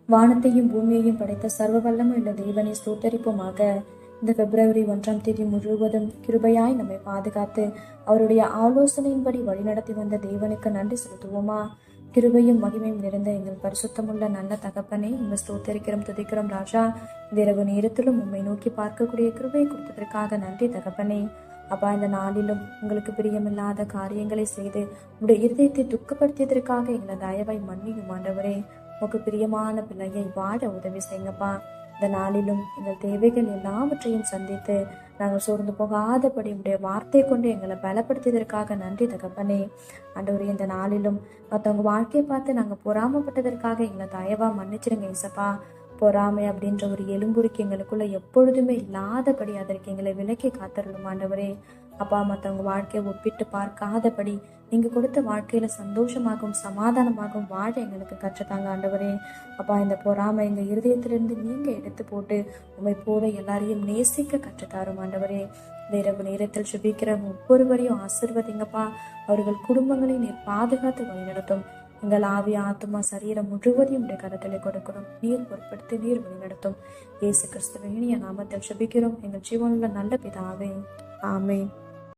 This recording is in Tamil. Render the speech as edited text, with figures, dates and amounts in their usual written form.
வானத்தையும் பூமியையும் படைத்த சர்வ வல்லமையுள்ள தேவனை ஸ்தோத்தரிப்போமாக. இந்த பிப்ரவரி 1ஆம் தேதி முழுவதும் கிருபையாய் நம்மை பாதுகாத்து அவருடைய ஆலோசனையின்படி வழிநடத்தி வந்த தேவனுக்கு நன்றி செலுத்துவோமா? கிருபையும் மகிமையும் நிறைந்த எங்கள் பரிசுத்தமுள்ள நல்ல தகப்பனே, உங்க ஸ்தோத்தரிக்கிறோம், துதிக்கிறோம் ராஜா. இந்த இரவு நேரத்திலும் உண்மை நோக்கி பார்க்கக்கூடிய கிருபையை கொடுத்ததற்காக நன்றி தகப்பனே. அப்பா, இந்த நாளிலும் உங்களுக்கு பிரியமில்லாத காரியங்களை செய்து உங்களுடைய இருதயத்தை துக்கப்படுத்தியதற்காக எங்களை தயவாய் மன்னியும் ஆண்டவரே. உங்க பிரியமான பிள்ளையை வாழ உதவி செய்யுங்கப்பா. இந்த நாளிலும் எங்கள் தேவைகள் எல்லாவற்றையும் சந்தித்து நாங்கள் சோர்ந்து போகாதபடி உடைய வார்த்தை கொண்டு எங்களை பலப்படுத்தியதற்காக நன்றி தகப்பனே. ஆண்டவரே, இந்த நாளிலும் மற்றவங்க வாழ்க்கையை பார்த்து நாங்கள் பொறாமப்பட்டதற்காக எங்களை தயவா மன்னிச்சிருங்க இசப்பா. பொறாமை அப்படின்ற ஒரு எலும்புருக்கு எங்களுக்குள்ள எப்பொழுதுமே இல்லாதபடி அதற்கு எங்களை விலக்கி காத்தருளும் ஆண்டவரே. அப்பா, மற்றவங்க வாழ்க்கையை ஒப்பிட்டு பார்க்காதபடி நீங்க கொடுத்த வாழ்க்கையில சந்தோஷமாகவும் சமாதானமாகவும் வாழ எங்களுக்கு கற்றுத்தாங்க ஆண்டவரே. அப்பா, இந்த பொறாமை எங்க இருதயத்திலிருந்து நீங்க எடுத்து போட்டு உண்மை போல எல்லாரையும் நேசிக்க கற்றுத்தாரும் ஆண்டவரே. இந்த இரவு நேரத்தில் சுபிக்கிற ஒவ்வொருவரையும் ஆசிர்வதிங்கப்பா. அவர்கள் குடும்பங்களை நீர் பாதுகாத்து வழிநடத்தும். எங்கள் ஆவி, ஆத்மா, சரீரம் முழுவதையும் உடைய கரத்திலே கொடுக்கிறோம். நீர் பொறுப்படுத்தி நீர் வழிநடத்தும். இயேசு கிறிஸ்துவின் இனிய நாமத்தில் சுபிக்கிறோம் எங்கள் ஜீவனுள்ள நல்ல பிதாவே. ஆமென்.